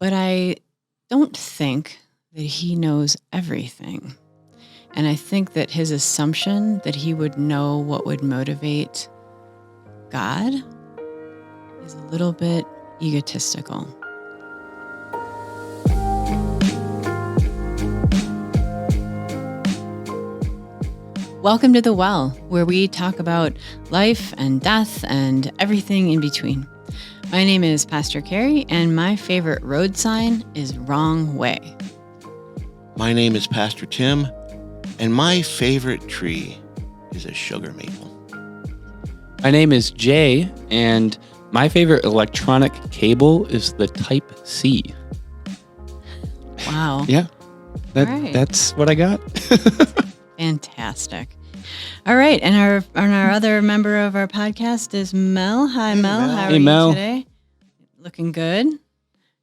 But I don't think that he knows everything. And I think that his assumption that he would know what would motivate God is a little bit egotistical. Welcome to The Well, where we talk about life and death and everything in between. My name is Pastor Carrie, and my favorite road sign is Wrong Way. My name is Pastor Tim, and my favorite tree is a sugar maple. My name is Jay, and my favorite electronic cable is the Type C. Wow. Yeah, Right. That's what I got. Fantastic. All right. And our other member of our podcast is Mel. Hi, Mel. Mel. How are Hey, you Mel. today? Looking good.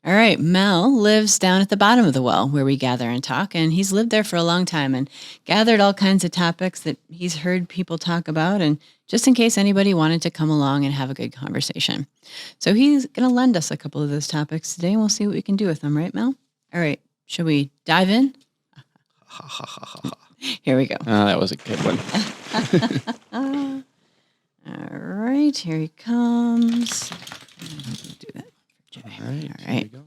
All right. Mel lives down at the bottom of the well where we gather and talk. And he's lived there for a long time and gathered all kinds of topics that he's heard people talk about. And just in case anybody wanted to come along and have a good conversation. So he's going to lend us a couple of those topics today, and we'll see what we can do with them. Right, Mel? All right. Shall we dive in? Ha ha ha ha ha. Here we go. That was a good one. All right, here he comes. Do that for Jay. All right. All Here we right. go.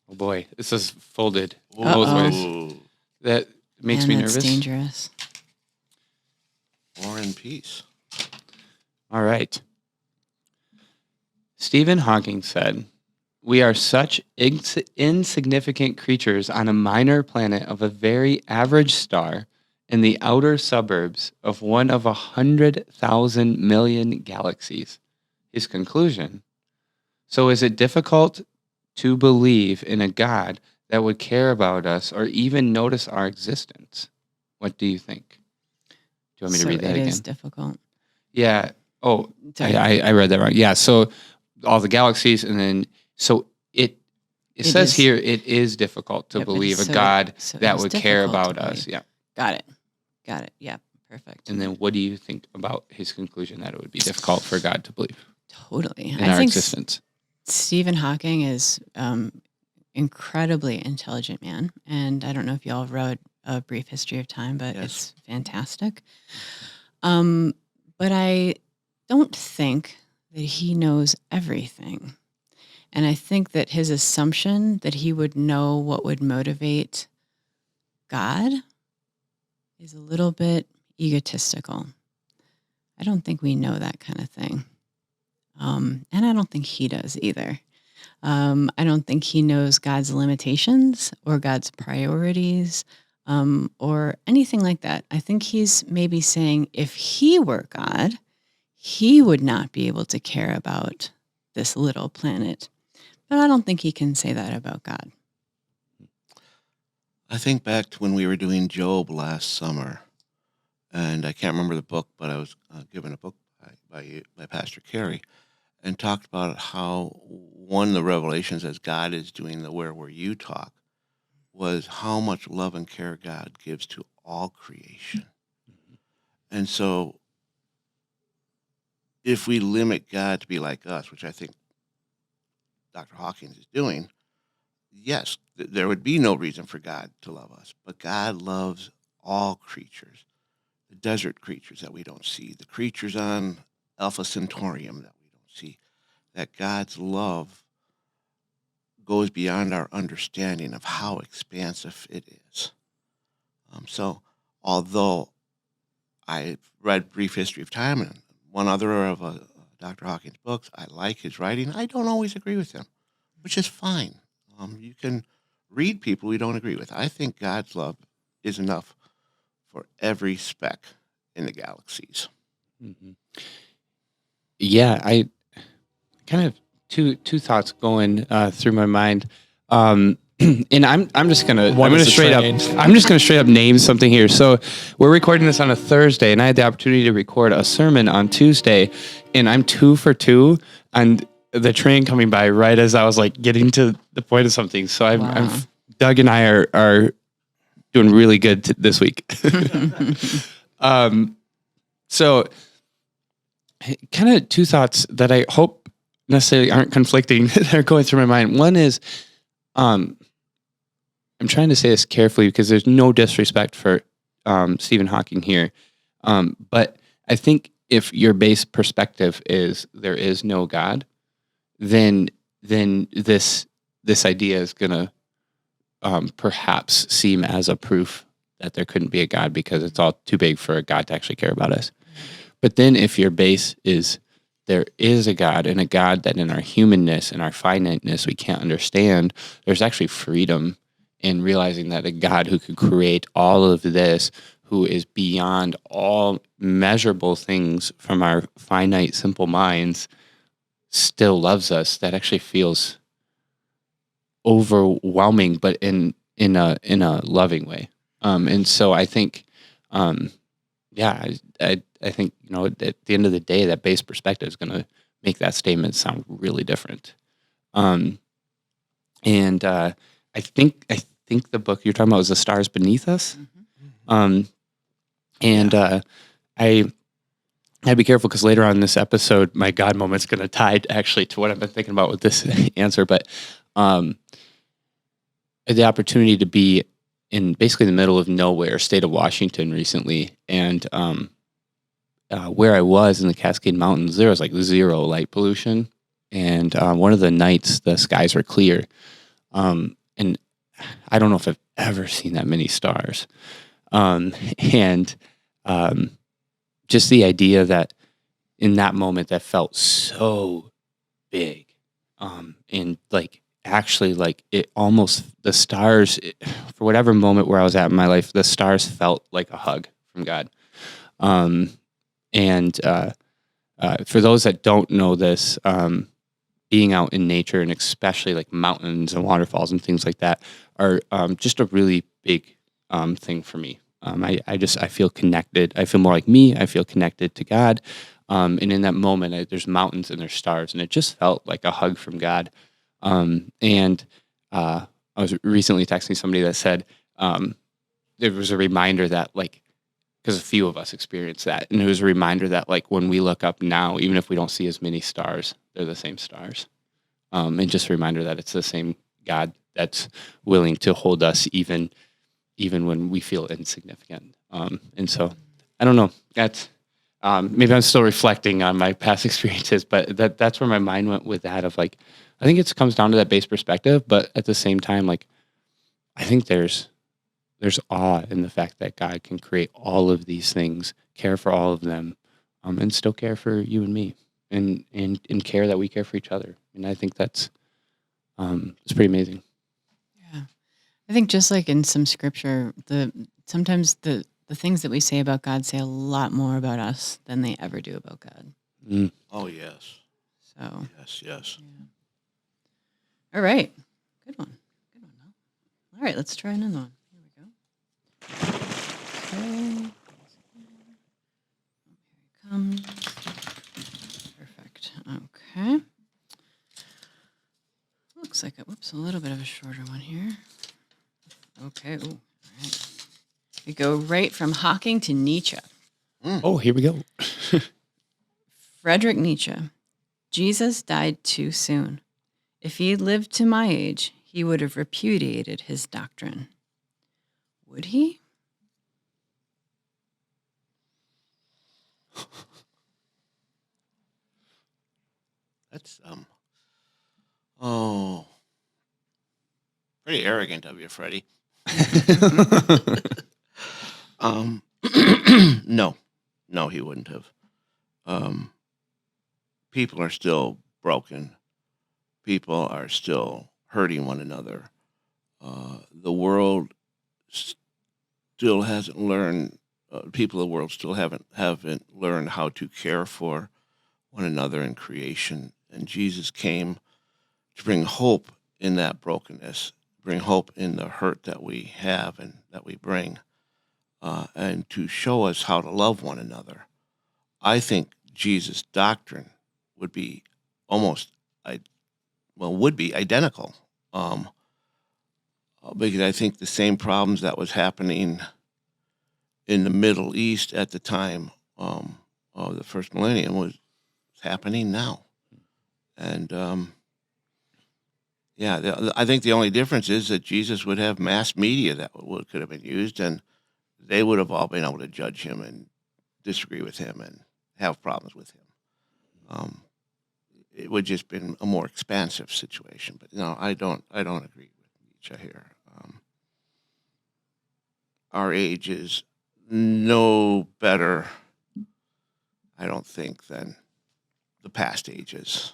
Oh boy, this is folded Uh-oh. both ways. Ooh. That makes Man, me that's nervous. dangerous. War and peace. All right. Stephen Hawking said, "We are such insignificant creatures on a minor planet of a very average star in the outer suburbs of one of 100,000 million galaxies." His conclusion: "So is it difficult to believe in a God that would care about us or even notice our existence?" What do you think? Do you want me to read that It again? is difficult. Yeah. Oh, Sorry. I read that wrong. Yeah. So all the galaxies, and then it It says is. here it is difficult to Yep, believe a so God so that it's would care difficult to about us. believe. Yeah. Got it. Yeah, perfect. And then what do you think about his conclusion that it would be difficult for God to believe Totally. in I our think existence? Stephen Hawking is incredibly intelligent man, and I don't know if y'all read A Brief History of Time, but Yes. it's fantastic. But I don't think that he knows everything. And I think that his assumption that he would know what would motivate God is a little bit egotistical. I don't think we know that kind of thing. And I don't think he does either. I don't think he knows God's limitations or God's priorities or anything like that. I think he's maybe saying if he were God, he would not be able to care about this little planet. But I don't think he can say that about God. I think back to when we were doing Job last summer, and I can't remember the book, but I was given a book by Pastor Carey, and talked about how one of the revelations as God is doing the Where You talk was how much love and care God gives to all creation. And so if we limit God to be like us, which I think Dr. Hawkins is doing, yes, there would be no reason for God to love us. But God loves all creatures, the desert creatures that we don't see, the creatures on Alpha Centaurium that we don't see, that God's love goes beyond our understanding of how expansive it is. So although I read Brief History of Time and one other of Dr. Hawkins' books, I like his writing. I don't always agree with him, which is fine. You can read people you don't agree with. I think God's love is enough for every speck in the galaxies. Mm-hmm. Yeah, I kind of two thoughts going through my mind. And I'm just gonna straight up name something here. So we're recording this on a Thursday, and I had the opportunity to record a sermon on Tuesday, and I'm 2 for 2 on the train coming by right as I was like getting to the point of something. So I'm Doug and I are doing really good this week. So kind of two thoughts that I hope necessarily aren't conflicting that are going through my mind. One is, I'm trying to say this carefully because there's no disrespect for Stephen Hawking here. But I think if your base perspective is there is no God, then this idea is gonna perhaps seem as a proof that there couldn't be a God because it's all too big for a God to actually care about us. But then if your base is there is a God, and a God that in our humanness and our finiteness we can't understand, there's actually freedom in realizing that a God who could create all of this, who is beyond all measurable things from our finite, simple minds, still loves us. That actually feels overwhelming, but in a loving way. And so I think, I think, at the end of the day, that base perspective is going to make that statement sound really different. And I think the book you're talking about was The Stars Beneath Us. I had to be careful because later on in this episode, my God moment's going to tie actually to what I've been thinking about with this answer. But the opportunity to be in basically the middle of nowhere, state of Washington recently, and where I was in the Cascade Mountains, there was like zero light pollution, and one of the nights the skies were clear, and I don't know if I've ever seen that many stars, and just the idea that in that moment that felt so big, and like actually like it almost the stars for whatever moment where I was at in my life, the stars felt like a hug from God. And for those that don't know this, being out in nature and especially like mountains and waterfalls and things like that are just a really big thing for me. I feel connected. I feel more like me. I feel connected to God. And in that moment, there's mountains and there's stars, and it just felt like a hug from God. And I was recently texting somebody that said there was a reminder that like, because a few of us experienced that, and it was a reminder that like when we look up now, even if we don't see as many stars, they're the same stars. And just a reminder that it's the same God that's willing to hold us even when we feel insignificant. And so I don't know, that's maybe I'm still reflecting on my past experiences, but that's where my mind went with that of like, I think it comes down to that base perspective, but at the same time, like, I think there's awe in the fact that God can create all of these things, care for all of them, and still care for you and me, and care that we care for each other. And I think that's it's pretty amazing. Yeah, I think just like in some scripture, sometimes the things that we say about God say a lot more about us than they ever do about God. Mm. Oh, yes. So Yes. yeah. All right, good one. All right, let's try another one. Here we go. Okay. Here it comes. Perfect. Okay. Looks like a little bit of a shorter one here. Okay. Ooh, all right. We go right from Hawking to Nietzsche. Oh, here we go. Friedrich Nietzsche. Jesus died too soon. If he lived to my age, he would have repudiated his doctrine. Would he? That's pretty arrogant of you, Freddie. No, he wouldn't have. People are still broken. People are still hurting one another. The world still hasn't learned. People of the world still haven't learned how to care for one another in creation. And Jesus came to bring hope in that brokenness, bring hope in the hurt that we have and that we bring, and to show us how to love one another. I think Jesus' doctrine would be identical, because I think the same problems that was happening in the Middle East at the time of the first millennium was happening now. And I think the only difference is that Jesus would have mass media that could have been used, and they would have all been able to judge him and disagree with him and have problems with him. It would just been a more expansive situation. But no, I don't agree with Nietzsche here. Our age is no better, I don't think, than the past ages,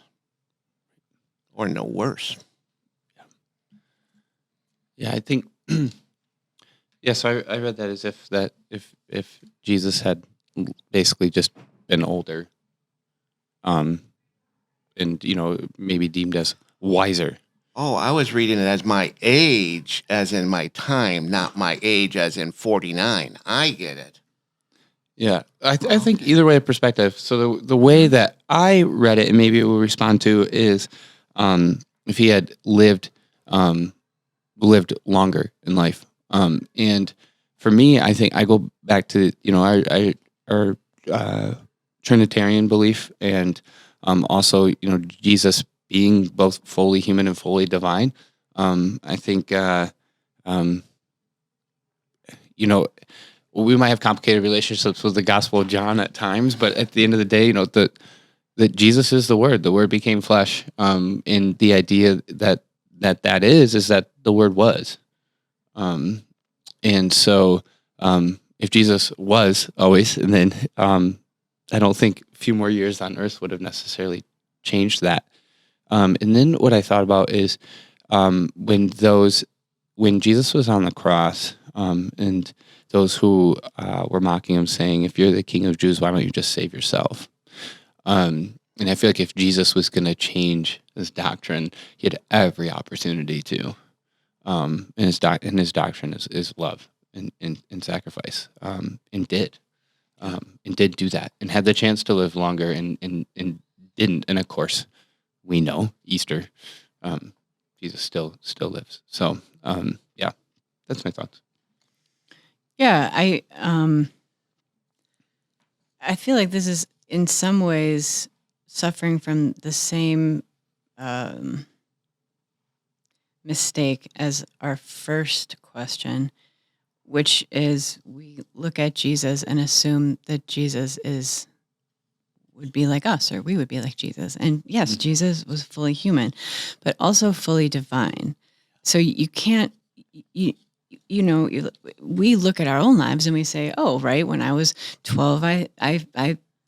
or no worse. Yeah, I think. So I read that as if Jesus had basically just been older, and maybe deemed as wiser. Oh, I was reading it as my age, as in my time, not my age as in 49. I get it. Yeah, I think either way of perspective. So the way that I read it, and maybe it will respond to, is if he had lived longer in life. And for me, I think I go back to our Trinitarian belief, and also Jesus being both fully human and fully divine. I think we might have complicated relationships with the Gospel of John at times, but at the end of the day, that Jesus is the Word. The Word became flesh, and the idea that is that the Word was. And so, if Jesus was always, and then I don't think a few more years on Earth would have necessarily changed that. And then what I thought about is when Jesus was on the cross, and those who were mocking him, saying, "If you're the King of Jews, why don't you just save yourself?" And I feel like if Jesus was going to change his doctrine, he had every opportunity to. And his doctrine is love and sacrifice, and did do that, and had the chance to live longer, and didn't. And of course, we know Easter, Jesus still lives. So that's my thoughts. Yeah, I feel like this is in some ways suffering from the same mistake as our first question, which is we look at Jesus and assume that Jesus would be like us, or we would be like Jesus. And yes, Jesus was fully human, but also fully divine. So you can't, we look at our own lives and we say, oh, right, when I was 12, I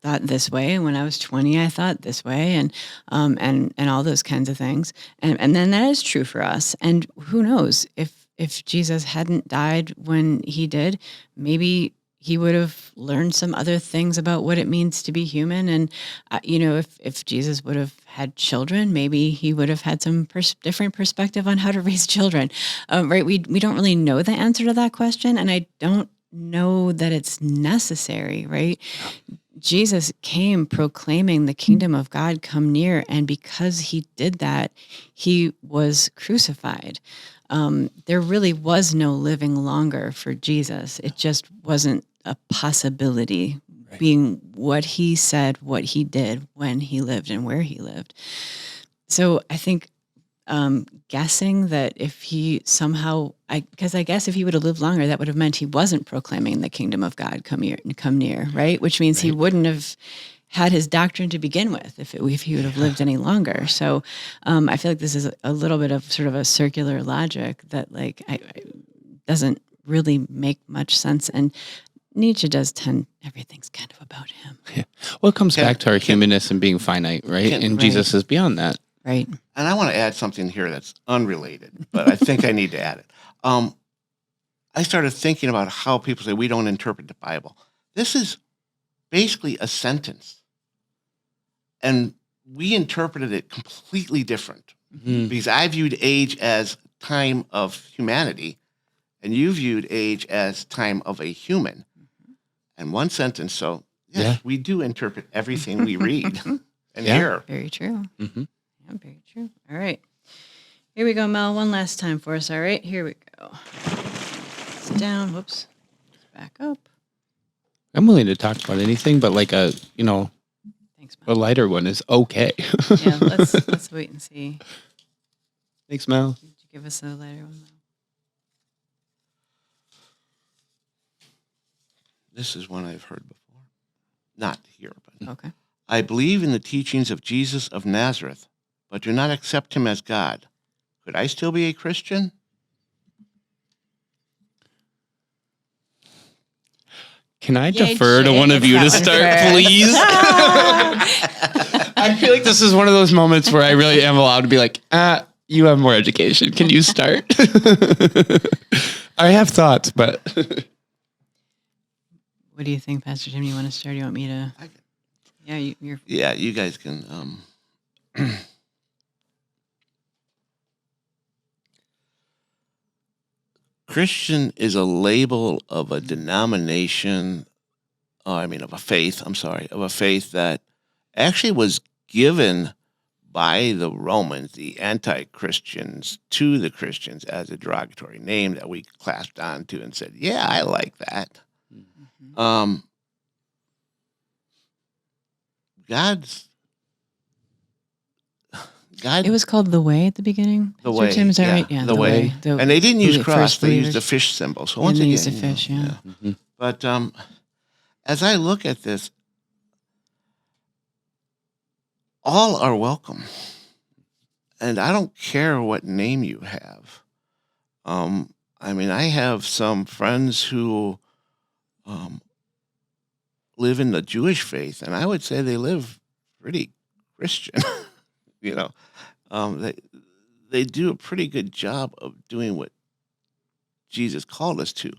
thought this way, and when I was 20, I thought this way, and all those kinds of things. And then that is true for us. And who knows, if Jesus hadn't died when he did, maybe he would have learned some other things about what it means to be human. And, if Jesus would have had children, maybe he would have had some different perspective on how to raise children. Right? We don't really know the answer to that question. And I don't know that it's necessary, right? Jesus came proclaiming the kingdom of God come near. And because he did that, he was crucified. There really was no living longer for Jesus. It just wasn't a possibility, right, being what he said, what he did, when he lived, and where he lived. So I think guessing that if he somehow, because I guess if he would have lived longer, that would have meant he wasn't proclaiming the kingdom of God come near, right? Which means he wouldn't have had his doctrine to begin with if he would have lived any longer. So I feel like this is a little bit of sort of a circular logic that doesn't really make much sense. And Nietzsche does everything's kind of about him. Yeah. Well, it comes back to our humanness and being finite, right? And Jesus is beyond that. Right. And I want to add something here that's unrelated, but I think I need to add it. I started thinking about how people say we don't interpret the Bible. This is basically a sentence. And we interpreted it completely different. Mm-hmm. Because I viewed age as time of humanity, and you viewed age as time of a human. Mm-hmm. And one sentence, so yes, we do interpret everything we read and hear. Very true. Mm-hmm. Yeah, very true. All right. Here we go, Mel. One last time for us. All right, here we go. Sit down. Whoops. Back up. I'm willing to talk about anything, but Thanks, A Mel. lighter one is okay. Yeah, let's wait and see. Thanks, Mel. Did you give us a lighter one, Mel? This is one I've heard before. Not here, but Okay. I believe in the teachings of Jesus of Nazareth, but do not accept him as God. Could I still be a Christian? Can I Yay, defer to Jay, one of it's you that to one start, first. please? I feel like this is one of those moments where I really am allowed to be like, you have more education. Can you start? I have thoughts, but What do you think, Pastor Tim? You want to start? You want me to? I can. Yeah, you're. Yeah, you guys can. Christian is a label of a denomination, of a faith, of a faith that actually was given by the Romans, the anti-Christians, to the Christians as a derogatory name that we clasped onto and said, yeah, I like that. Mhm. God, It was called the Way at the beginning. the Pastor way, Tim, is that yeah, right? Yeah, the way. And they didn't use cross; first they used the believers. fish symbol. So And once they again, used a fish, yeah. Mm-hmm. But as I look at this, all are welcome, and I don't care what name you have. I have some friends who live in the Jewish faith, and I would say they live pretty Christian. you know, they do a pretty good job of doing what Jesus called us to.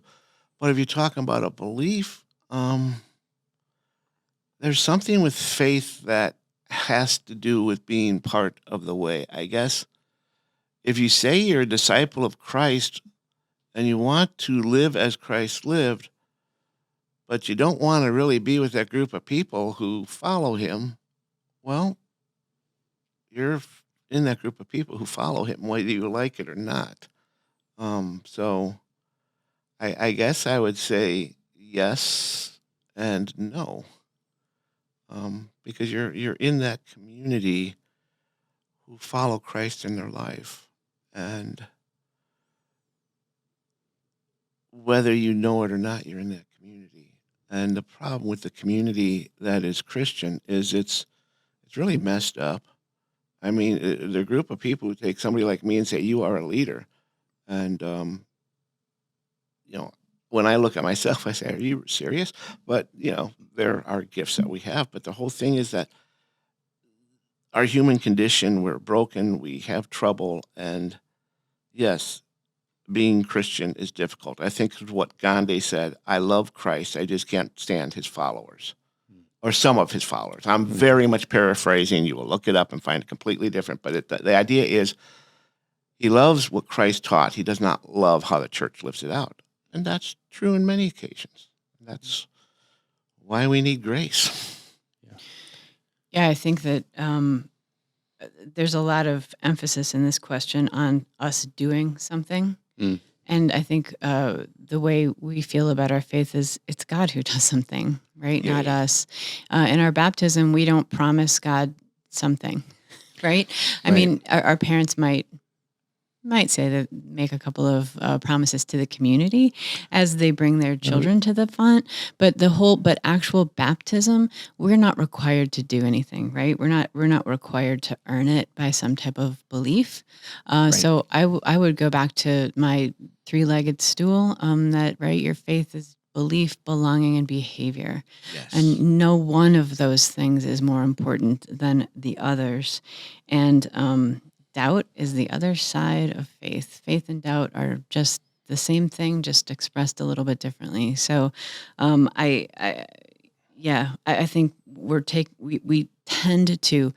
But if you're talking about a belief, there's something with faith that has to do with being part of the way. I guess if you say you're a disciple of Christ and you want to live as Christ lived, but you don't want to really be with that group of people who follow him, well, you're in that group of people who follow him, whether you like it or not. So I guess I would say yes and no, because you're in that community who follow Christ in their life, and whether you know it or not, you're in that community. And the problem with the community that is Christian is it's really messed up. The group of people who take somebody like me and say you are a leader, and when I look at myself, I say, "Are you serious?" But there are gifts that we have. But the whole thing is that our human condition, we're broken, we have trouble, and yes, being Christian is difficult. I think it's what Gandhi said, I love Christ, I just can't stand his followers, or some of his followers. I'm very much paraphrasing. You will look it up and find it completely different. But the idea is he loves what Christ taught. He does not love how the church lives it out. And that's true in many occasions. That's why we need grace. Yeah, I think that there's a lot of emphasis in this question on us doing something. Mm. And I think the way we feel about our faith is it's God who does something, right? Yeah, Not yeah. us. In our baptism, we don't promise God something, right? I mean, our parents might say that, make a couple of promises to the community as they bring their children to the font, but actual baptism, we're not required to do anything, right? We're not required to earn it by some type of belief. So I would go back to my three-legged stool, that, right, your faith is belief, belonging, and behavior. Yes. And no one of those things is more important than the others. And doubt is the other side of faith. Faith and doubt are just the same thing, just expressed a little bit differently. So, I think we tend to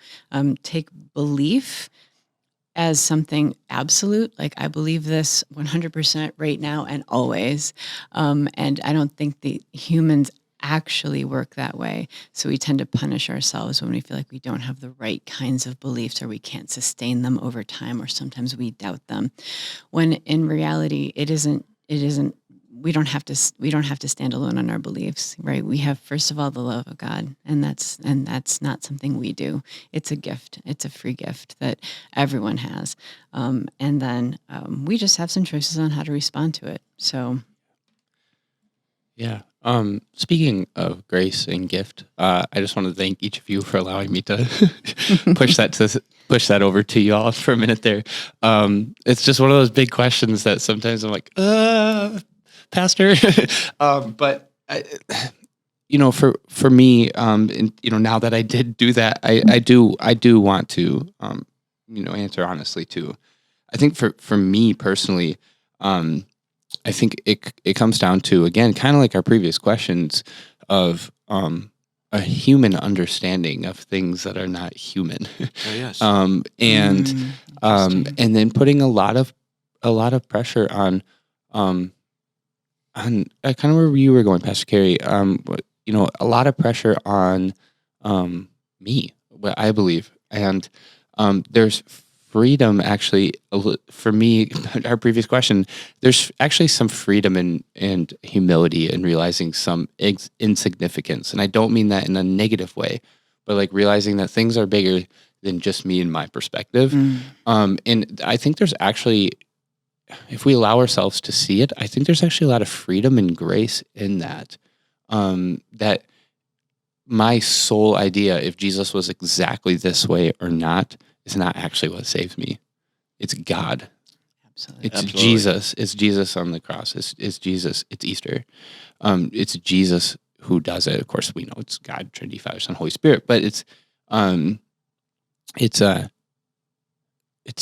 take belief as something absolute, like I believe this 100% right now and always. And I don't think the humans actually work that way. So we tend to punish ourselves when we feel like we don't have the right kinds of beliefs or we can't sustain them over time, or sometimes we doubt them. When in reality, it isn't we don't have to stand alone on our beliefs, right? We have, first of all, the love of God, and that's not something we do. It's a gift. It's a free gift that everyone has, and then we just have some choices on how to respond to it. So, yeah. Speaking of grace and gift, I just want to thank each of you for allowing me to push that over to you all for a minute there. It's just one of those big questions that sometimes I'm like, Pastor. But for me, and, now that I did do that, I do want to, answer honestly too. I think for me personally, I think it comes down to, again, kind of like our previous questions of a human understanding of things that are not human. Oh, yes. And then putting a lot of pressure on kind of where you were going, Pastor Carey. A lot of pressure on me, what I believe, and there's freedom, actually, for me, our previous question, there's actually some freedom and humility in realizing some insignificance. And I don't mean that in a negative way, but like realizing that things are bigger than just me and my perspective. And I think there's actually, if we allow ourselves to see it, I think there's actually a lot of freedom and grace in that. That my sole idea, if Jesus was exactly this way or not, is not actually what saves me. It's God. Absolutely. It's Jesus. It's Jesus on the cross. It's Jesus. It's Easter. It's Jesus who does it. Of course, we know it's God, Trinity, Father, Son, Holy Spirit. But it's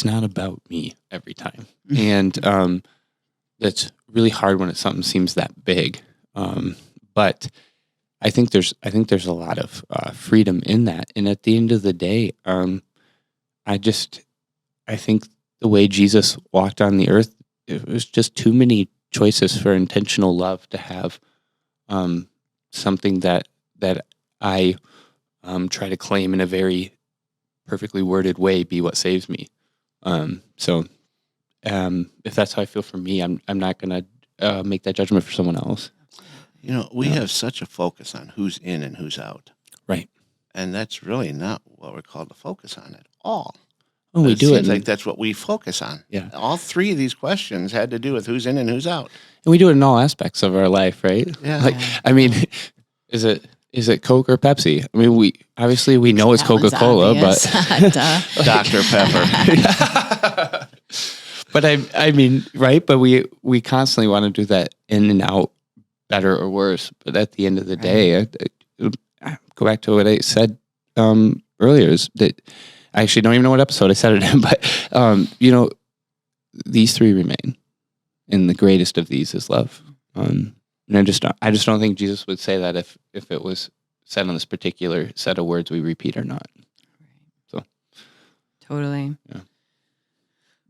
not about me every time, and that's really hard when something seems that big. But I think there's a lot of freedom in that. And at the end of the day, I think the way Jesus walked on the earth, it was just too many choices for intentional love to have something that I try to claim in a very perfectly worded way be what saves me. So if that's how I feel for me, I'm not going to make that judgment for someone else. We have such a focus on who's in and who's out. Right. And that's really not what we're called to focus on at all. Oh, we do it. Seems like that's what we focus on. Yeah. All three of these questions had to do with who's in and who's out. And we do it in all aspects of our life, right? Yeah. I mean, is it Coke or Pepsi? I mean, we know it's Coca-Cola, but Dr. Pepper. But I mean, right? But we constantly want to do that in and out, better or worse. But at the end of the day, I go back to what I said earlier, is that I actually don't even know what episode I said it in, but these three remain, and the greatest of these is love. And I just don't think Jesus would say that if it was said on this particular set of words we repeat or not. So totally. Yeah.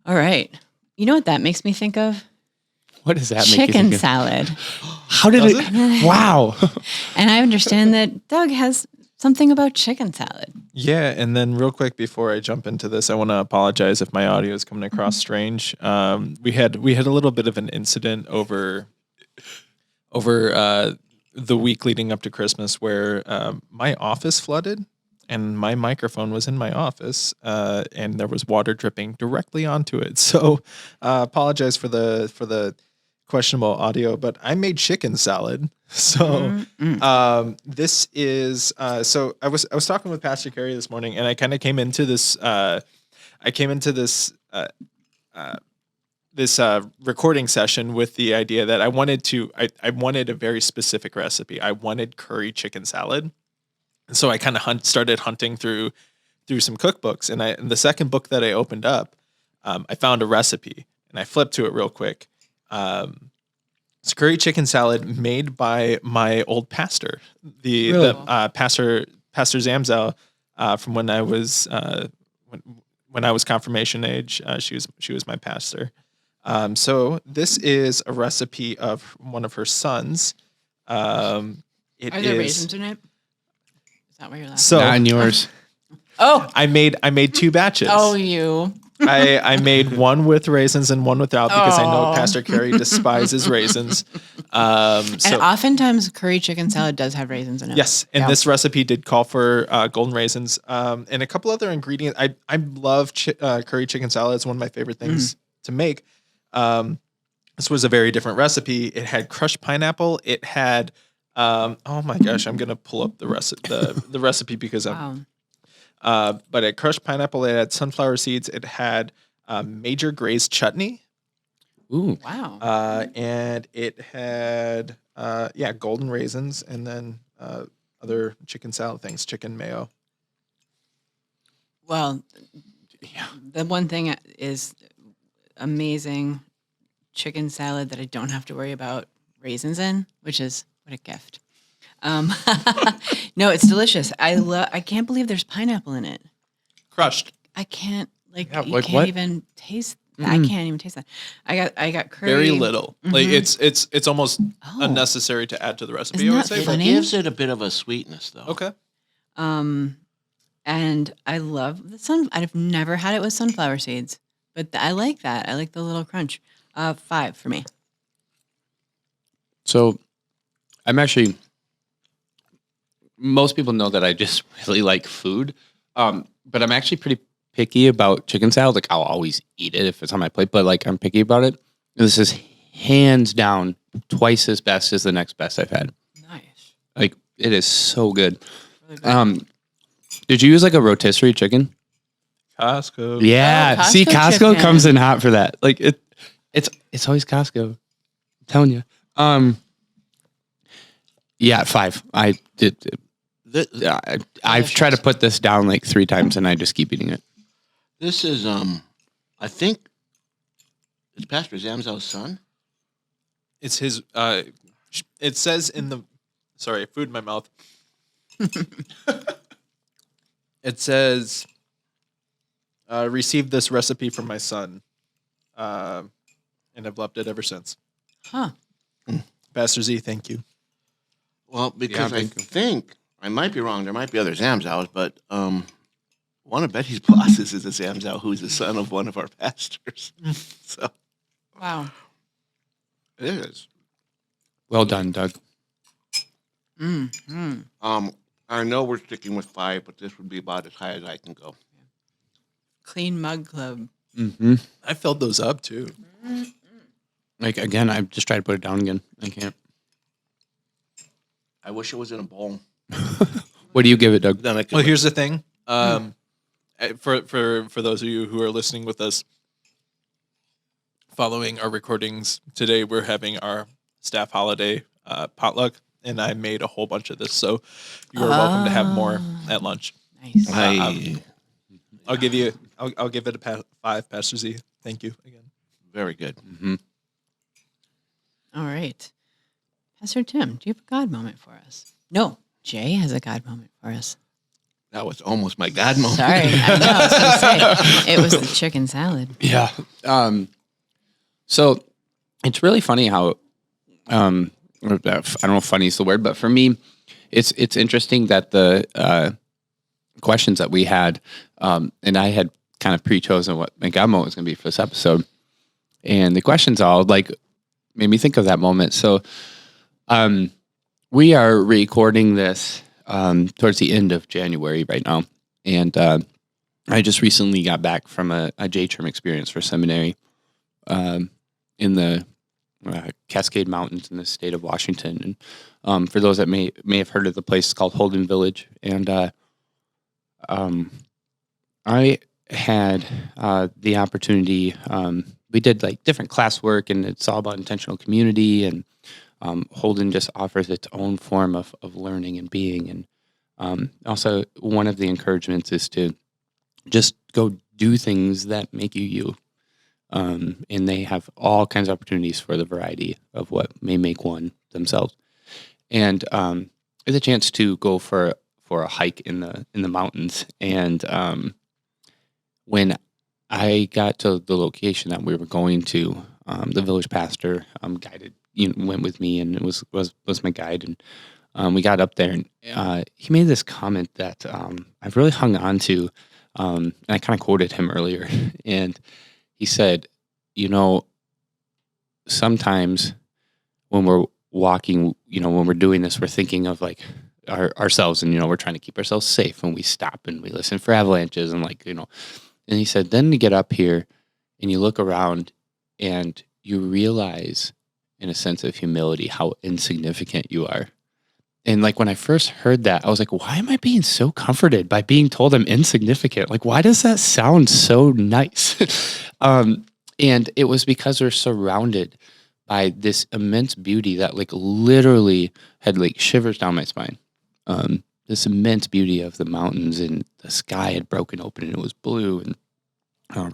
All right. You know what that makes me think of? What does that make you Chicken think of? salad. How did it? Wow. And I understand that Doug has something about chicken salad. Yeah, and then real quick before I jump into this, I want to apologize if my audio is coming across strange. We had a little bit of an incident over the week leading up to Christmas where my office flooded and my microphone was in my office and there was water dripping directly onto it. So apologize for the questionable audio, but I made chicken salad. So this is so I was talking with Pastor Carey this morning, and I kind of came into this this recording session with the idea that I wanted a very specific recipe. I wanted curry chicken salad. And so I kind of started hunting through some cookbooks, and the second book that I opened up, I found a recipe, and I flipped to it real quick. It's curry chicken salad made by my old pastor, Pastor Zamzel, from when I was when I was confirmation age. She was my pastor. So this is a recipe of one of her sons. Are there raisins in it? Is that why you're laughing? So not in yours. Oh, I made two batches. Oh, you. I made one with raisins and one without because I know Oh. Pastor Carey despises raisins. And oftentimes curry chicken salad does have raisins in it. Yes, and Yeah. this recipe did call for golden raisins and a couple other ingredients. I love curry chicken salad. It's one of my favorite things to make. This was a very different recipe. It had crushed pineapple. It had oh my gosh, I'm gonna pull up the recipe because I'm. Wow. But it crushed pineapple. It had sunflower seeds. It had Major Gray's chutney. Ooh. Wow. And it had golden raisins and then other chicken salad things, chicken mayo. Well, the one thing is amazing chicken salad that I don't have to worry about raisins in, which is what a gift. No, it's delicious. I can't believe there's pineapple in it. Crushed. I can't you can't what? even taste that. I can't even taste that. I got curry. Very little. Like it's almost unnecessary to add to the recipe. Isn't I would that say. It funny? gives it a bit of a sweetness, though. Okay. And I love the I've never had it with sunflower seeds, but I like that. I like the little crunch. 5 for me. So I'm actually, most people know that I just really like food. But I'm actually pretty picky about chicken salad. Like I'll always eat it if it's on my plate, but like I'm picky about it. This is hands down twice as best as the next best I've had. Nice. Like it is so good. Really good. Did you use like a rotisserie chicken? Costco. Yeah. Oh, Costco See, Costco chicken. comes in hot for that. Like it's always Costco. I'm telling you. Yeah, 5. I did. I've tried to put this down like 3 times and I just keep eating it. This is, I think, it's Pastor Zamzow's son. It's his. It says in the. Sorry, food in my mouth. It says, "Received this recipe from my son, and I've loved it ever since." Huh. Pastor Z, thank you. Well, because I think, I might be wrong, there might be other Zamzows, but one of Betty's bosses is a Zamzow who's the son of one of our pastors. So Wow. it is. Well done, Doug. I know we're sticking with 5, but this would be about as high as I can go. Clean mug club. Mm-hmm. I filled those up too. Like again, I just tried to put it down again. I can't. I wish it was in a bowl. What do you give it, Doug? Then I could Well, here's the thing. For those of you who are listening with us, following our recordings today, we're having our staff holiday potluck, and I made a whole bunch of this. So you are welcome to have more at lunch. Nice. I'll give you. I'll give it a 5, Pastor Z. Thank you again. Very good. Mm-hmm. All right. Pastor Tim, do you have a God moment for us? No, Jay has a God moment for us. That was almost my God moment. Sorry. I know. I was going to say, it was the chicken salad. Yeah. So it's really funny how, I don't know if funny is the word, but for me, it's interesting that the questions that we had, and I had kind of pre-chosen what my God moment was going to be for this episode. And the questions all like made me think of that moment. So we are recording this towards the end of January right now. And I just recently got back from a J-term experience for seminary in the Cascade Mountains in the state of Washington. And for those that may have heard of the place, it's called Holden Village. And I had the opportunity, we did like different classwork, and it's all about intentional community, and Holden just offers its own form of learning and being. And also one of the encouragements is to just go do things that make you you. And they have all kinds of opportunities for the variety of what may make one themselves. And it's a chance to go for a hike in the mountains. And when I got to the location that we were going to, the village pastor guided, went with me, and it was my guide. And we got up there, and he made this comment that I've really hung on to And I kind of quoted him earlier, and he said, sometimes when we're walking, when we're doing this, we're thinking of like ourselves, and we're trying to keep ourselves safe, and we stop and we listen for avalanches, and and he said, then you get up here and you look around and you realize, in a sense of humility, how insignificant you are. And like when I first heard that, I was like, why am I being so comforted by being told I'm insignificant? Like, why does that sound so nice? And it was because we're surrounded by this immense beauty that like literally had like shivers down my spine. This immense beauty of the mountains, and the sky had broken open and it was blue and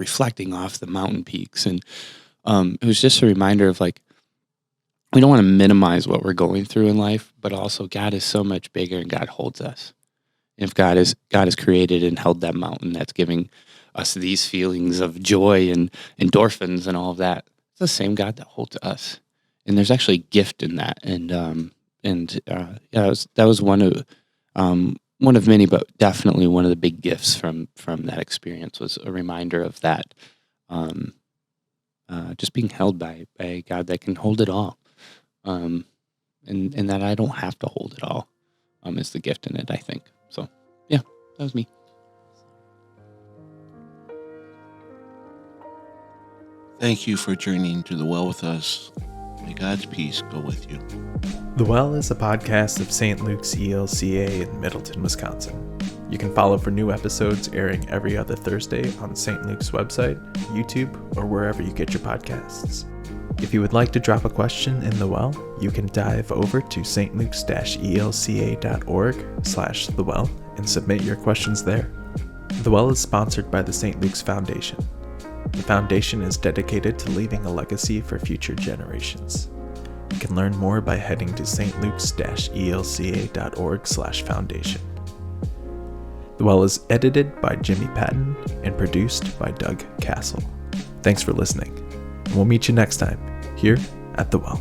reflecting off the mountain peaks. And it was just a reminder of like, we don't want to minimize what we're going through in life, but also God is so much bigger, and God holds us. If God has created and held that mountain that's giving us these feelings of joy and endorphins and all of that, it's the same God that holds us. And there's actually a gift in that. That was one of many, but definitely one of the big gifts from that experience was a reminder of that. Just being held by a God that can hold it all. And that I don't have to hold it all, is the gift in it, I think. So, yeah, that was me. Thank you for journeying to the well with us. May God's peace go with you. The Well is a podcast of St. Luke's ELCA in Middleton, Wisconsin. You can follow for new episodes airing every other Thursday on St. Luke's website, YouTube, or wherever you get your podcasts. If you would like to drop a question in The Well, you can dive over to stlukes-elca.org/thewell and submit your questions there. The Well is sponsored by the St. Luke's Foundation. The foundation is dedicated to leaving a legacy for future generations. You can learn more by heading to stlukes-elca.org/foundation. The Well is edited by Jimmy Patton and produced by Doug Castle. Thanks for listening. We'll meet you next time here at The Well.